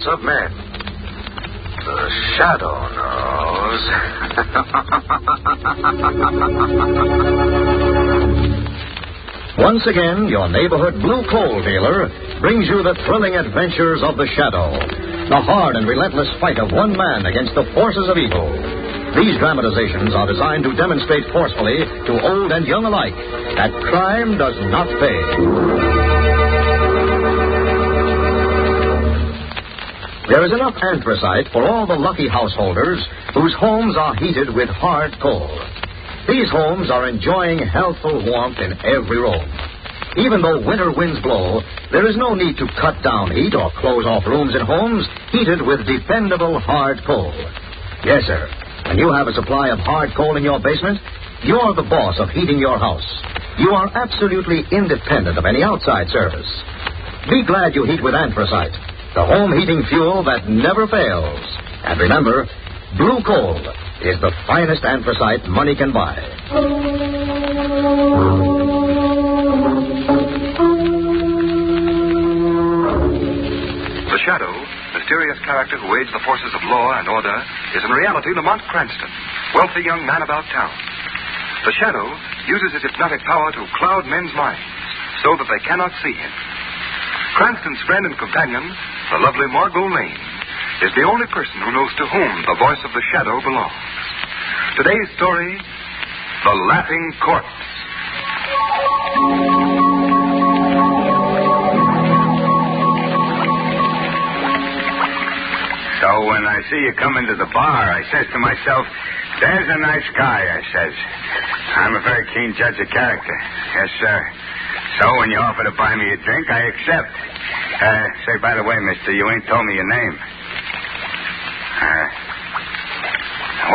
Of men. The shadow knows. Once again, your neighborhood blue coal dealer brings you the thrilling adventures of the shadow, the hard and relentless fight of one man against the forces of evil. These dramatizations are designed to demonstrate forcefully to old and young alike that crime does not pay. There is enough anthracite for all the lucky householders whose homes are heated with hard coal. These homes are enjoying healthful warmth in every room. Even though winter winds blow, there is no need to cut down heat or close off rooms in homes heated with dependable hard coal. Yes, sir. When you have a supply of hard coal in your basement, you're the boss of heating your house. You are absolutely independent of any outside service. Be glad you heat with anthracite, the home heating fuel that never fails. And remember, blue coal is the finest anthracite money can buy. The Shadow, mysterious character who aids the forces of law and order, is in reality Lamont Cranston, wealthy young man about town. The Shadow uses his hypnotic power to cloud men's minds so that they cannot see him. Cranston's friend and companion, the lovely Margot Lane, is the only person who knows to whom the voice of the shadow belongs. Today's story, The Laughing Corpse. So when I see you come into the bar, I says to myself, there's a nice guy, I says. I'm a very keen judge of character. Yes, sir. So when you offer to buy me a drink, I accept. Say, by the way, mister, you ain't told me your name.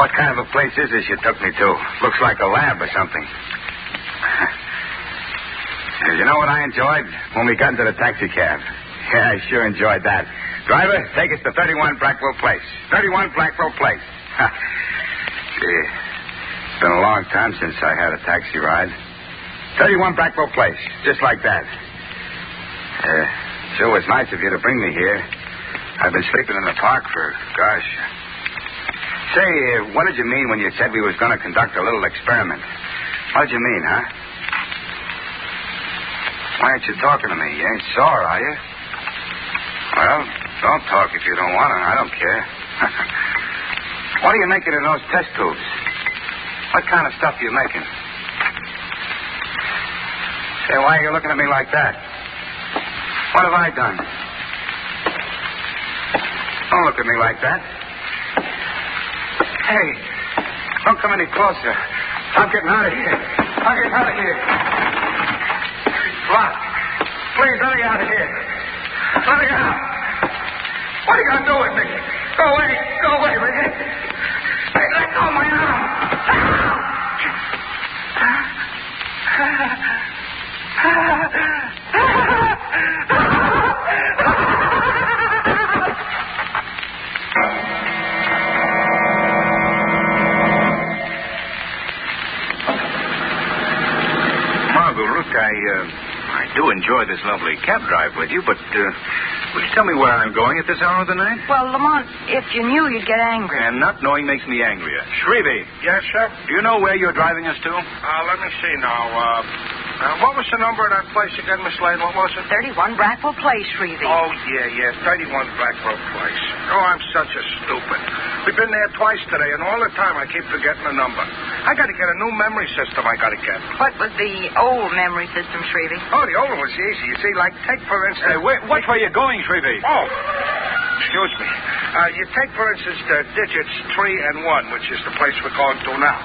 What kind of a place is this you took me to? Looks like a lab or something. You know what I enjoyed? When we got into the taxi cab. Yeah, I sure enjoyed that. Driver, take us to 31 Blackwell Place. 31 Blackwell Place. Gee, it's been a long time since I had a taxi ride. 31 Blackwell Place, just like that. Sure was nice of you to bring me here. I've been sleeping in the park for, gosh. Say, what did you mean when you said we was going to conduct a little experiment? What did you mean, huh? Why aren't you talking to me? You ain't sore, are you? Well, don't talk if you don't want to. I don't care. What are you making in those test tubes? What kind of stuff are you making? Say, why are you looking at me like that? What have I done? Don't look at me like that. Hey, don't come any closer. I'm getting out of here. I'm getting out of here. What? Please, let me out of here. Let me out. What are you going to do with me? Go away. Go away, will you? Hey, let go of my arm. I do enjoy this lovely cab drive with you, but would you tell me where I'm going at this hour of the night? Well, Lamont, if you knew, you'd get angry. And not knowing makes me angrier. Shrevey. Yes, sir? Do you know where you're driving us to? Let me see now. What was the number of that place again, Miss Lane? What was it? 31 Blackwell Place, Shrevey. Oh, yeah, 31 Blackwell Place. Oh, I'm such a stupid. We've been there twice today, and all the time I keep forgetting the number. I got to get a new memory system I got to get. What was the old memory system, Shrevey? Oh, the old one was easy. You see, like, take, for instance... Which way are you going, Shrevey? Oh, excuse me. You take, for instance, the digits 3 and 1, which is the place we're going to now.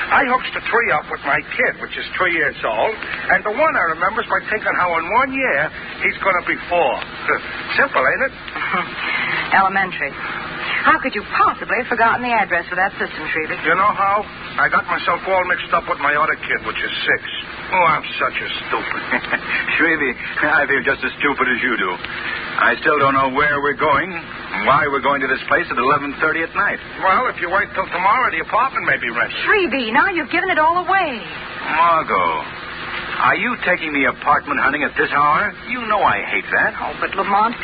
I hooks the 3 up with my kid, which is 3 years old, and the 1 I remember is by thinking how in 1 year he's going to be 4. Simple, ain't it? Elementary. How could you possibly have forgotten the address for that system, Shrevey? You know how? I got myself all mixed up with my other kid, which is 6. Oh, I'm such a stupid. Shrevey, I feel just as stupid as you do. I still don't know where we're going and why we're going to this place at 11:30 at night. Well, if you wait till tomorrow, the apartment may be ready. Shrevey, now you've given it all away. Margot, are you taking me apartment hunting at this hour? You know I hate that. Oh, but Lamont,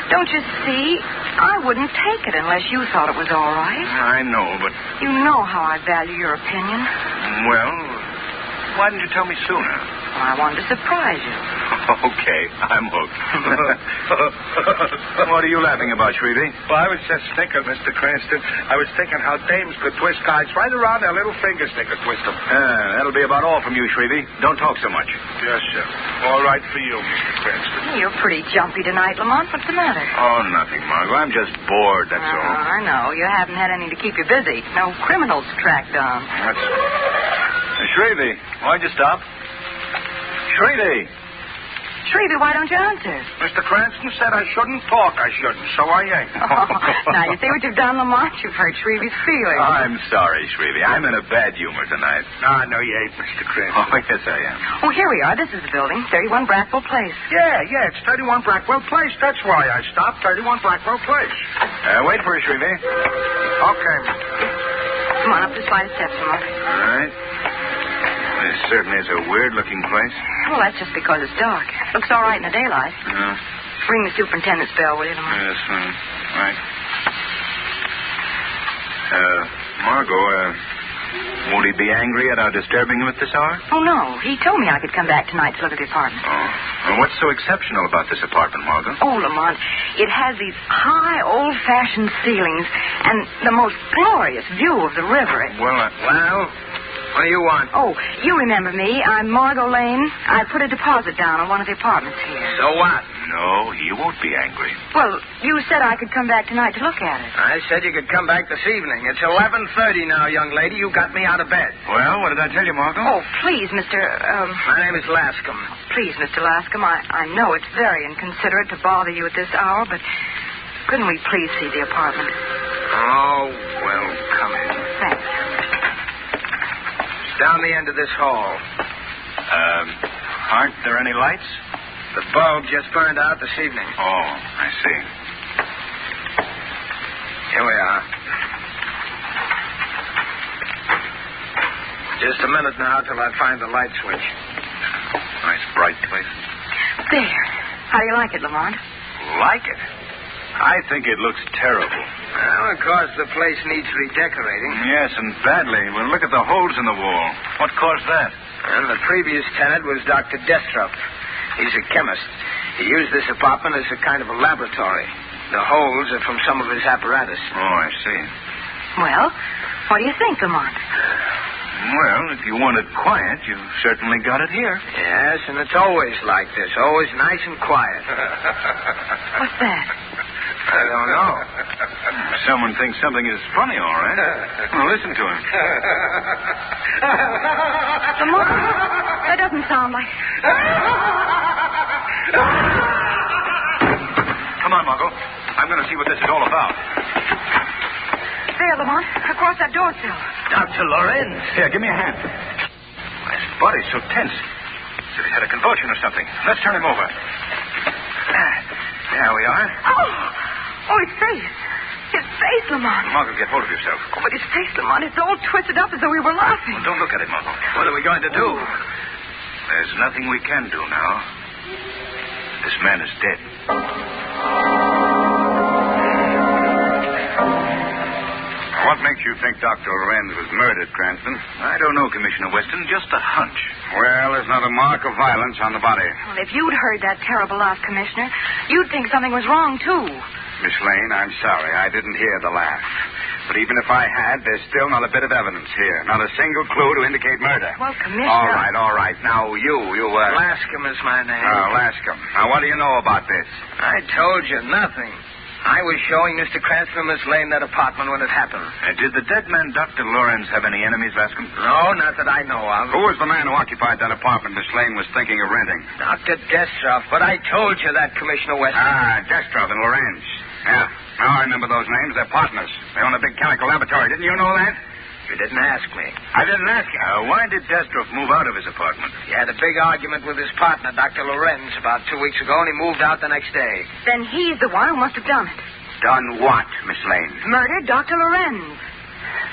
don't you see? I wouldn't take it unless you thought it was all right. I know, but... You know how I value your opinion. Well, why didn't you tell me sooner? Well, I wanted to surprise you. Okay, I'm hooked. What are you laughing about, Shrevey? Well, I was just thinking, Mr. Cranston. I was thinking how dames could twist guys right around their little fingers. They could twist them. That'll be about all from you, Shrevey. Don't talk so much. Yes, sir. All right for you, Mr. Cranston. You're pretty jumpy tonight, Lamont. What's the matter? Oh, nothing, Margot. I'm just bored, that's all. I know. You haven't had anything to keep you busy. No criminals to track down. That's... Shrevey, why'd you stop? Shrevey! Shrevey, why don't you answer? Mr. Cranston said I shouldn't talk. I shouldn't, so I ain't. Now, you see what you've done, Lamont? You've hurt Shrevey's feelings. I'm sorry, Shrevey. I'm in a bad humor tonight. No, you ain't, Mr. Cranston. Oh, yes, I am. Oh, here we are. This is the building, 31 Brackville Place. Yeah, it's 31 Blackwell Place. That's why I stopped, 31 Blackwell Place. Wait for us, Shrevey. Okay. Come on, up the flight of steps, Lamont. All right. This certainly is a weird-looking place. Well, that's just because it's dark. Looks all right in the daylight. Ring the superintendent's bell, will you, Lamont? Yes, right. Margot, won't he be angry at our disturbing him at this hour? Oh, no. He told me I could come back tonight to look at the apartment. Oh. Well, what's so exceptional about this apartment, Margot? Oh, Lamont, it has these high, old-fashioned ceilings and the most glorious view of the river. Well, what do you want? Oh, you remember me. I'm Margot Lane. I put a deposit down on one of the apartments here. So what? No, he won't be angry. Well, you said I could come back tonight to look at it. I said you could come back this evening. It's 11:30 now, young lady. You got me out of bed. Well, what did I tell you, Margot? Oh, please, Mr. My name is Lascom. Please, Mr. Lascom, I know it's very inconsiderate to bother you at this hour, but couldn't we please see the apartment? Oh, well, come in. Thanks. Down the end of this hall. Aren't there any lights? The bulb just burned out this evening. Oh, I see. Here we are. Just a minute now till I find the light switch. Nice bright place. There. How do you like it, Lamont? Like it? I think it looks terrible. Well, of course, the place needs redecorating. Yes, and badly. Well, look at the holes in the wall. What caused that? And the previous tenant was Dr. Destrup. He's a chemist. He used this apartment as a kind of a laboratory. The holes are from some of his apparatus. Oh, I see. Well, what do you think, Lamont? Well, if you wanted quiet, you certainly got it here. Yes, and it's always like this. Always nice and quiet. What's that? I don't know. Someone thinks something is funny, all right. Well, listen to him. Lamont, that doesn't sound like... Come on, Margot. I'm going to see what this is all about. There, Lamont, across that door sill. Dr. Lorenz. Here, give me a hand. His body's so tense. As if he's had a convulsion or something. Let's turn him over. There we are. Oh, his face. His face, Lamont. Margot, get hold of yourself. Oh, but his face, Lamont, it's all twisted up as though we were laughing. Well, don't look at it, Margot. What are we going to do? There's nothing we can do now. This man is dead. What makes you think Dr. Lorenz was murdered, Cranston? I don't know, Commissioner Weston. Just a hunch. Well, there's not a mark of violence on the body. Well, if you'd heard that terrible laugh, Commissioner, you'd think something was wrong, too. Miss Lane, I'm sorry. I didn't hear the laugh. But even if I had, there's still not a bit of evidence here. Not a single clue to indicate murder. Well, Commissioner... All right. Now, you Lascom is my name. Lascom. Now, what do you know about this? I told you nothing. I was showing Mr. Cranston and Miss Lane that apartment when it happened. Did the dead man, Dr. Lorenz, have any enemies, Lascom? No, not that I know of. Who was the man who occupied that apartment Miss Lane was thinking of renting? Dr. Destrup, but I told you that, Commissioner Weston. Destrup and Lorenz. Yeah. Now I remember those names. They're partners. They own a big chemical laboratory. Didn't you know that? You didn't ask me. I didn't ask you. Why did Destroff move out of his apartment? He had a big argument with his partner, Dr. Lorenz, about 2 weeks ago, and he moved out the next day. Then he's the one who must have done it. Done what, Miss Lane? Murdered Dr. Lorenz.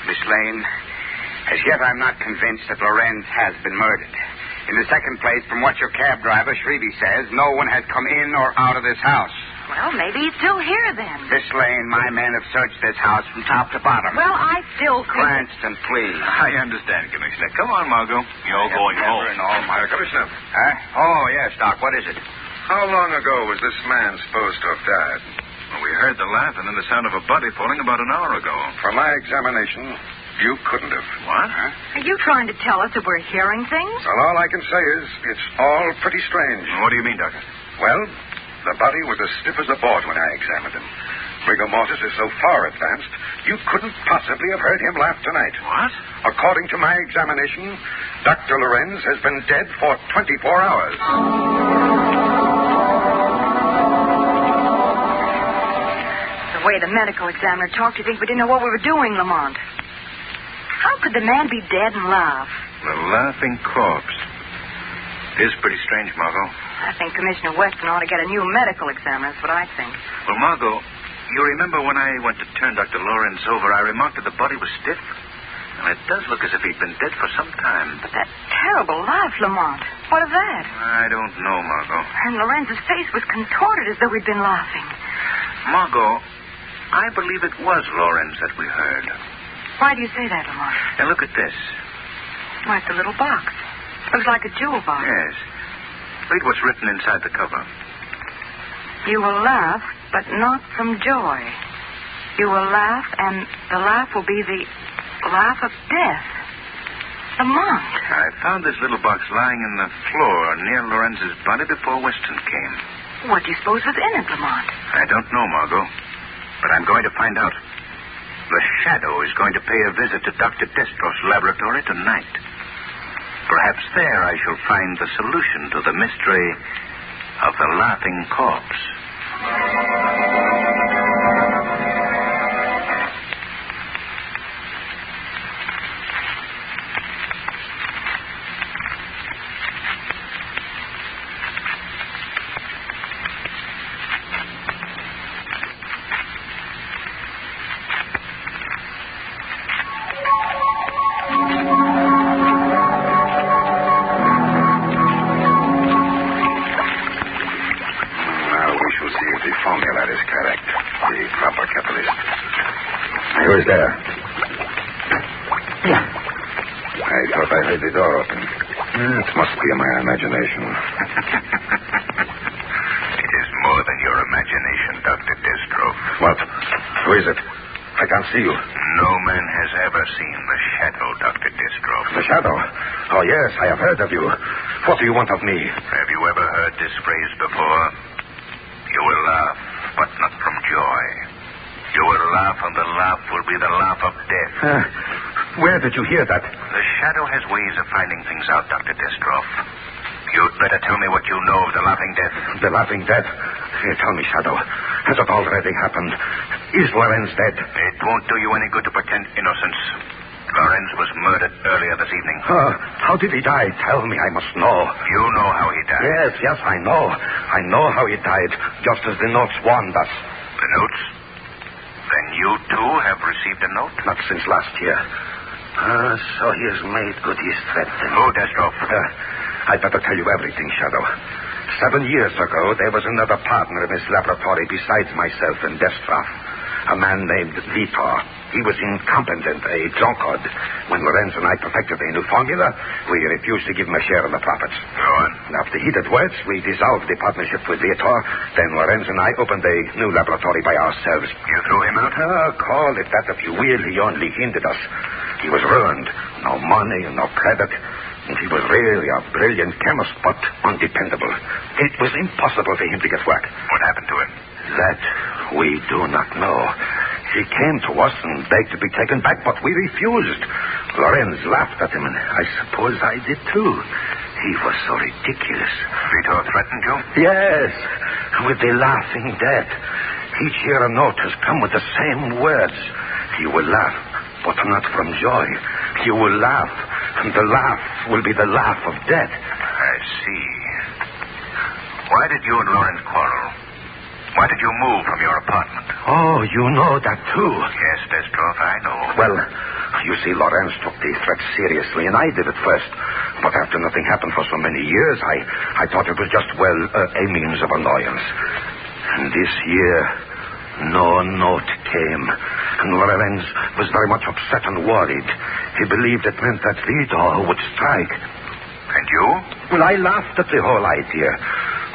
Miss Lane, as yet I'm not convinced that Lorenz has been murdered. In the second place, from what your cab driver, Shrevey, says, no one has come in or out of this house. Well, maybe he's still here then. Miss Lane, my men have searched this house from top to bottom. Well, I still think... Cranston, please. I understand, Commissioner. Come on, Margot. You're going home. Commissioner, Huh? Oh, yes, Doc. What is it? how long ago was this man supposed to have died? Well, we heard the laugh and then the sound of a body falling about an hour ago. From my examination, you couldn't have. What? Are you trying to tell us that we're hearing things? Well, all I can say is it's all pretty strange. What do you mean, Doctor? Well, the body was as stiff as a board when I examined him. Rigor mortis is so far advanced, you couldn't possibly have heard him laugh tonight. What? According to my examination, Dr. Lorenz has been dead for 24 hours. The way the medical examiner talked, you think we didn't know what we were doing, Lamont. How could the man be dead and laugh? The laughing corpse. It is pretty strange, Margot. I think Commissioner Weston ought to get a new medical examiner. That's what I think. Well, Margot, you remember when I went to turn Dr. Lorenz over, I remarked that the body was stiff? And it does look as if he'd been dead for some time. But that terrible laugh, Lamont. What of that? I don't know, Margot. And Lorenz's face was contorted as though he'd been laughing. Margot, I believe it was Lorenz that we heard. Why do you say that, Lamont? Now, look at this. Why, it's a little box. Looks like a jewel box. Yes. Read what's written inside the cover. You will laugh, but not from joy. You will laugh, and the laugh will be the laugh of death. Lamont. I found this little box lying in the floor near Lorenz's body before Weston came. What do you suppose was in it, Lamont? I don't know, Margot. But I'm going to find out. The Shadow is going to pay a visit to Dr. Destroff's laboratory tonight. Perhaps there I shall find the solution to the mystery of the laughing corpse. Who is there? I thought I heard the door open. It must be my imagination. It is more than your imagination, Dr. Destroff. What? Who is it? I can't see you. No man has ever seen the Shadow, Dr. Destroff. The Shadow? Oh, yes, I have heard of you. What do you want of me? Have you ever heard this phrase before? You will laugh, but not from joy. You will laugh, and the laugh will be the laugh of death. Where did you hear that? The Shadow has ways of finding things out, Dr. Destroff. You'd better tell me what you know of the laughing death. The laughing death? Here, tell me, Shadow. Has it already happened? Is Lorenz dead? It won't do you any good to pretend innocence. Lorenz was murdered earlier this evening. How did he die? Tell me, I must know. You know how he died. Yes, I know. I know how he died, just as the notes warned us. The notes? Then you, too, have received a note? Not since last year. So he has made good his threat. Who, Destroff? I'd better tell you everything, Shadow. 7 years ago, there was another partner in this laboratory besides myself and Destroff. A man named Vitor. He was incompetent, a drunkard. When Lorenz and I perfected a new formula, we refused to give him a share in the profits. Go on. After heated words, we dissolved the partnership with Vitor. Then Lorenz and I opened a new laboratory by ourselves. You threw him out? Call it that if you will. He only hindered us. He was ruined. No money, no credit. And he was really a brilliant chemist, but undependable. It was impossible for him to get work. What happened to him? That we do not know. He came to us and begged to be taken back, but we refused. Lorenz laughed at him, and I suppose I did too. He was so ridiculous. Vitor threatened you? Yes, with the laughing death. Each year a note has come with the same words. He will laugh, but not from joy. You will laugh, and the laugh will be the laugh of death. I see. Why did you and Lawrence quarrel? Why did you move from your apartment? Oh, you know that too. Yes, Destroff, I know. Well, you see, Lawrence took the threat seriously, and I did at first. But after nothing happened for so many years, I thought it was just, a means of annoyance. And this year, no note came. And Lawrence was very much upset and worried. He believed it meant that Vito would strike. And you? Well, I laughed at the whole idea.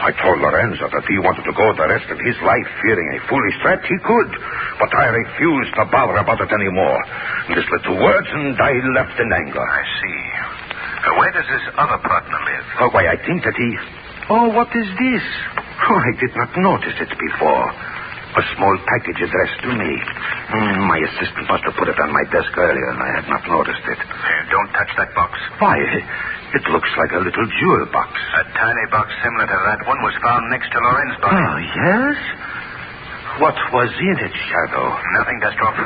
I told Lorenzo that if he wanted to go the rest of his life fearing a foolish threat, he could. But I refused to bother about it anymore. Just let the words, and I left in anger. I see. Where does this other partner live? Oh, why, I think that he... Oh, what is this? Oh, I did not notice it before. A small package addressed to me. My assistant must have put it on my desk earlier, and I had not noticed it. Don't touch that box. Why, it looks like a little jewel box. A tiny box similar to that one was found next to Lorenz's body. Oh, yes? What was in it, Shadow? Nothing, Destroff,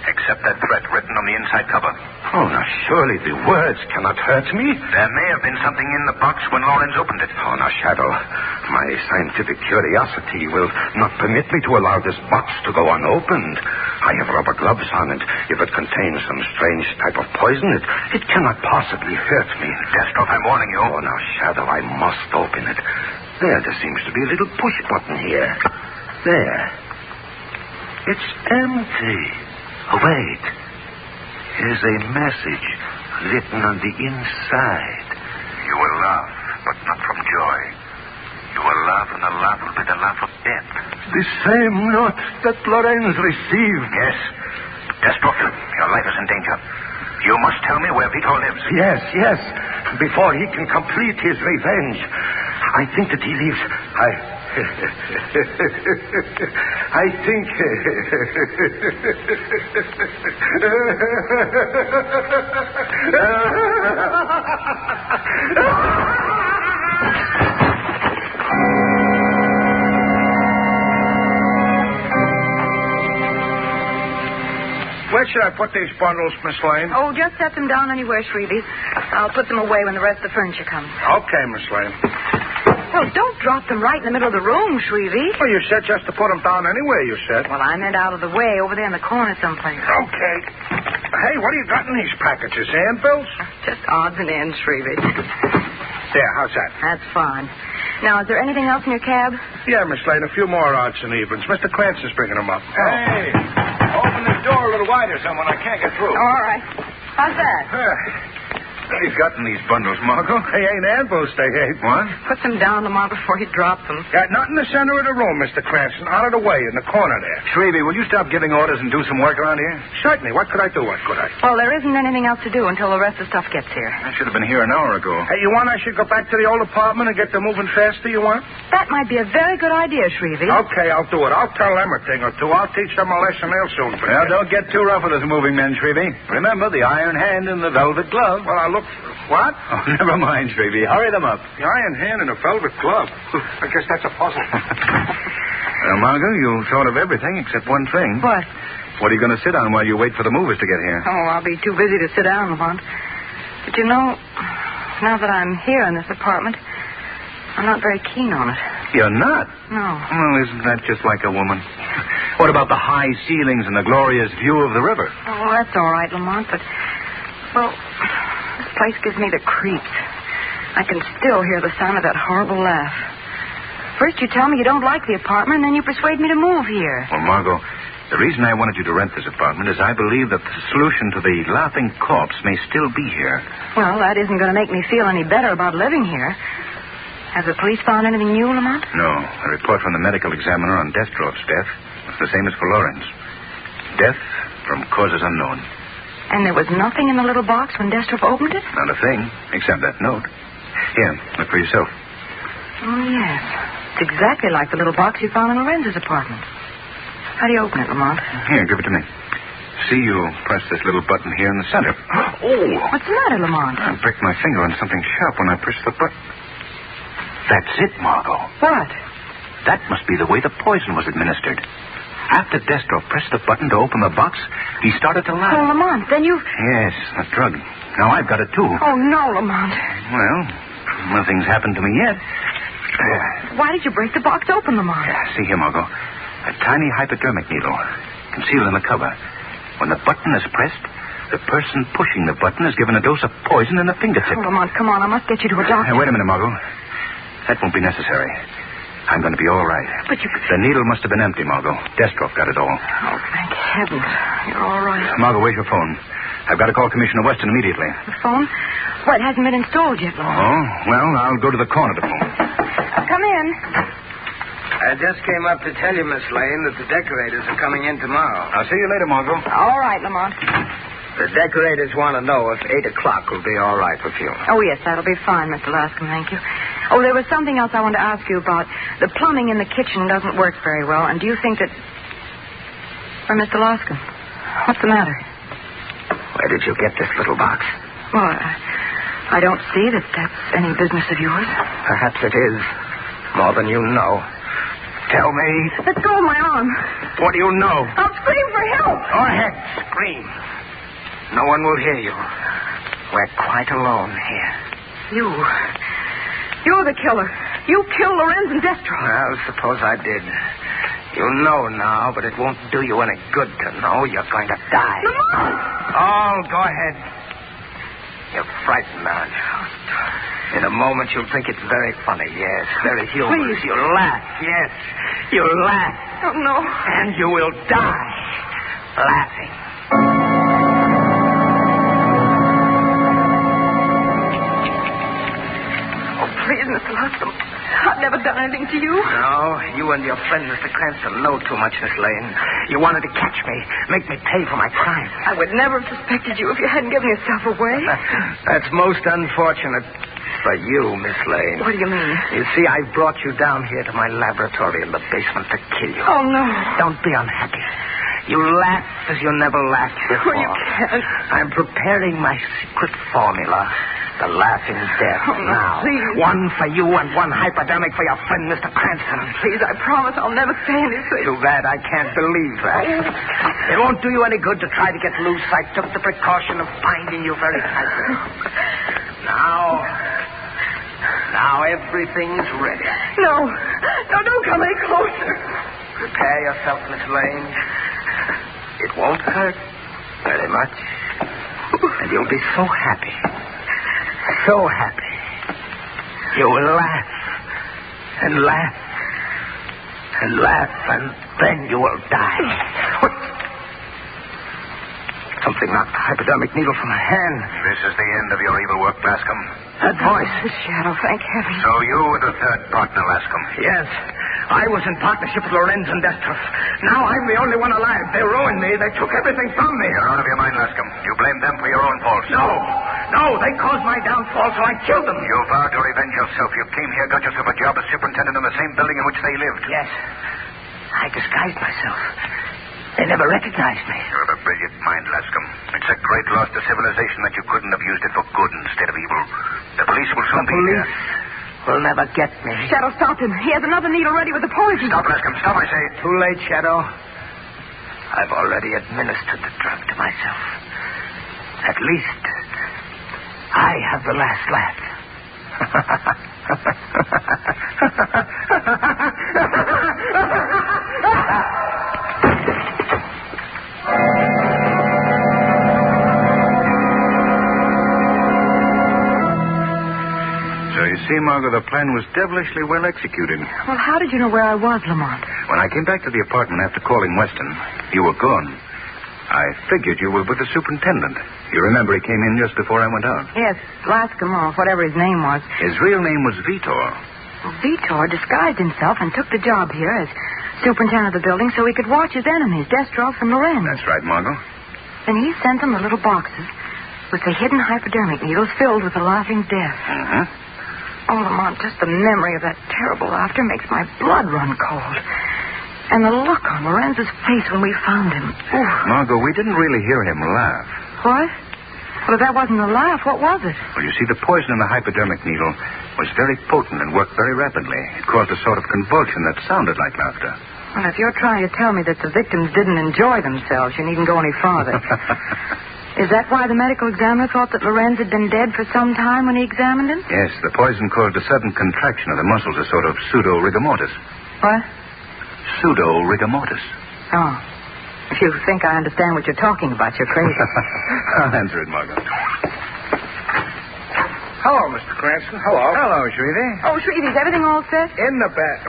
except that threat written on the inside cover. Oh, now, surely the words cannot hurt me. There may have been something in the box when Lorenz opened it. Oh, now, Shadow, my scientific curiosity will not permit me to allow this box to go unopened. I have rubber gloves on, and if it contains some strange type of poison, it cannot possibly hurt me. Destroff, I'm warning you. Oh, now, Shadow, I must open it. There seems to be a little push button here. There. It's empty. Oh, wait. Here's a message written on the inside. You will laugh, but not from joy. You will laugh, and the laugh will be the laugh of death. The same note that Lorenz received. Yes. Destroff, your life is in danger. You must tell me where Vito lives. Yes. Before he can complete his revenge. I think that he lives... I think... Where should I put these bundles, Miss Lane? Oh, just set them down anywhere, Shrevey. I'll put them away when the rest of the furniture comes. Okay, Miss Lane. Well, don't drop them right in the middle of the room, Shrevey. Well, you said just to put them down anywhere, you said. Well, I meant out of the way, over there in the corner someplace. Okay. Hey, what do you got in these packages? Handbills? Just odds and ends, Shrevey. There, how's that? That's fine. Now, is there anything else in your cab? Yeah, Miss Lane, a few more odds and evens. Mr. Cranston's bringing them up. Hey, open this door a little wider, someone. I can't get through. All right. How's that? What have you got in these bundles, Margot? They ain't handbills, they ain't. What? Put them down, Lamont, before he drops them. Yeah, not in the center of the room, Mr. Cranston. Out of the way, in the corner there. Shrevey, will you stop giving orders and do some work around here? Certainly. What could I do? What could I? Well, there isn't anything else to do until the rest of the stuff gets here. I should have been here an hour ago. Hey, you want I should go back to the old apartment and get them moving faster, you want? That might be a very good idea, Shrevey. Okay, I'll do it. I'll tell them a thing or two. I'll teach them a lesson they'll soon forget. Well, don't get too rough with us moving men, Shrevey. Remember the iron hand and the velvet glove. Well, I'll look... What? Oh, never mind, Shrevey. Hurry them up. The iron hand and a velvet glove. I guess that's a puzzle. Well, Margot, you thought of everything except one thing. What? What are you going to sit on while you wait for the movers to get here? Oh, I'll be too busy to sit down, Lamont. But you know, now that I'm here in this apartment, I'm not very keen on it. You're not? No. Well, isn't that just like a woman? What about the high ceilings and the glorious view of the river? Oh, that's all right, Lamont, but, well, this place gives me the creeps. I can still hear the sound of that horrible laugh. First you tell me you don't like the apartment, and then you persuade me to move here. Well, Margot, the reason I wanted you to rent this apartment is I believe that the solution to the laughing corpse may still be here. Well, that isn't going to make me feel any better about living here. Has the police found anything new, Lamont? No. A report from the medical examiner on Destroff's death was the same as for Lorenz. Death from causes unknown. And there was nothing in the little box when Destroff opened it? Not a thing, except that note. Here, look for yourself. Oh, yes. It's exactly like the little box you found in Lorenz's apartment. How do you open it, Lamont? Here, give it to me. See, you press this little button here in the center. Oh! What's the matter, Lamont? I pricked my finger on something sharp when I pushed the button. That's it, Margot. What? That must be the way the poison was administered. After Destro pressed the button to open the box, he started to laugh. Oh, Lamont, then you... Yes, that drug. Now I've got it, too. Oh, no, Lamont. Well, nothing's happened to me yet. Why did you break the box open, Lamont? See here, Margot. A tiny hypodermic needle concealed in the cover. When the button is pressed, the person pushing the button is given a dose of poison in the fingertip. Oh, Lamont, come on. I must get you to a doctor. Wait a minute, Margot. That won't be necessary. I'm going to be all right. But you... The needle must have been empty, Margot. Destrov got it all. Oh, thank heavens. You're all right. Margot, where's your phone? I've got to call Commissioner Weston immediately. The phone? Well, it hasn't been installed yet, Lamont. Oh, well, I'll go to the corner to phone. Come in. I just came up to tell you, Miss Lane, that the decorators are coming in tomorrow. I'll see you later, Margot. All right, Lamont. The decorators want to know if 8 o'clock will be all right with you. Oh, yes, that'll be fine, Mr. Lascom, thank you. Oh, there was something else I wanted to ask you about. The plumbing in the kitchen doesn't work very well, and do you think that... Or, Mr. Lascom, what's the matter? Where did you get this little box? Well, I don't see that that's any business of yours. Perhaps it is. More than you know. Tell me. Let go of my arm. What do you know? I'll scream for help. Go ahead. Scream. No one will hear you. We're quite alone here. You're the killer. You killed Lorenz and Destro. Well, suppose I did. You know now, but it won't do you any good to know. You're going to die. Lamont! Oh, go ahead. You're frightened, aren't you? In a moment, you'll think it's very funny, yes. Very humorous. Please. You'll laugh, yes. You'll laugh. Oh, no. And you will die laughing. Oh, please, Mr. Lascom. I've never done anything to you. No, you and your friend, Mr. Cranston, know too much, Miss Lane. You wanted to catch me, make me pay for my crime. I would never have suspected you if you hadn't given yourself away. That's most unfortunate for you, Miss Lane. What do you mean? You see, I brought you down here to my laboratory in the basement to kill you. Oh, no. Don't be unhappy. You laugh as you never laughed before. Oh, you can't. I'm preparing my secret formula. The laughing death now. Please. One for you and one hypodermic for your friend, Mr. Cranston. Please, I promise I'll never say anything. Too bad I can't believe that. It won't do you any good to try to get loose. I took the precaution of finding you very tightly. Now everything's ready. No, don't come any closer. Prepare yourself, Miss Lane. It won't hurt very much. And you'll be so happy. So happy. You will laugh. And laugh. And laugh. And then you will die. What? Something knocked the hypodermic needle from my hand. This is the end of your evil work, Lascom. That voice. The shadow, thank heaven. So you were the third partner, Lascom. Yes. I was in partnership with Lorenz and Destro. Now I'm the only one alive. They ruined me. They took everything from me. You're out of your mind, Lascom. You blame them for your own faults. No, they caused my downfall, so I killed them. You vowed to revenge yourself. You came here, got yourself a job as superintendent in the same building in which they lived. Yes. I disguised myself. They never recognized me. You have a brilliant mind, Lascom. It's a great loss to civilization that you couldn't have used it for good instead of evil. The police will soon be here. Will never get me. Shadow, stop him. He has another needle ready with the poison. Stop, Lascom. Stop, I say. Too late, Shadow. I've already administered the drug to myself. At least, I have the last laugh. So you see, Margot, the plan was devilishly well executed. Well, how did you know where I was, Lamont? When I came back to the apartment after calling Weston, you were gone. I figured you were with the superintendent. You remember he came in just before I went out. Yes, Lascom, or whatever his name was. His real name was Vitor. Well, Vitor disguised himself and took the job here as superintendent of the building so he could watch his enemies, Destrov and Lorenz. That's right, Margot. And he sent them the little boxes with the hidden hypodermic needles filled with the laughing death. Mm-hmm. Oh, Lamont, just the memory of that terrible laughter makes my blood run cold. And the look on Lorenz's face when we found him. Ooh. Margot, we didn't really hear him laugh. What? Well, if that wasn't a laugh, what was it? Well, you see, the poison in the hypodermic needle was very potent and worked very rapidly. It caused a sort of convulsion that sounded like laughter. Well, if you're trying to tell me that the victims didn't enjoy themselves, you needn't go any farther. Is that why the medical examiner thought that Lorenz had been dead for some time when he examined him? Yes, the poison caused a sudden contraction of the muscles, a sort of pseudo-rigor mortis. What? Pseudo-rigor mortis. Oh. If you think I understand what you're talking about, you're crazy. I'll answer it, Margot. Hello, Mr. Cranston. Hello. Hello, Shrevey. Oh, Shrevey, is everything all set? In the bed.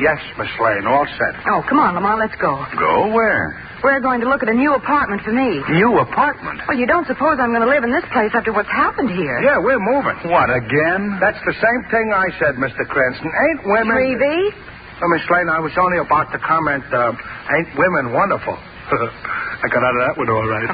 Yes, Miss Lane, all set. Oh, come on, Lamont, let's go. Go where? We're going to look at a new apartment for me. New apartment? Well, you don't suppose I'm going to live in this place after what's happened here? Yeah, we're moving. What, again? That's the same thing I said, Mr. Cranston. Ain't women... Shrevey? Oh, Miss Lane, I was only about to comment, ain't women wonderful? I got out of that one all right.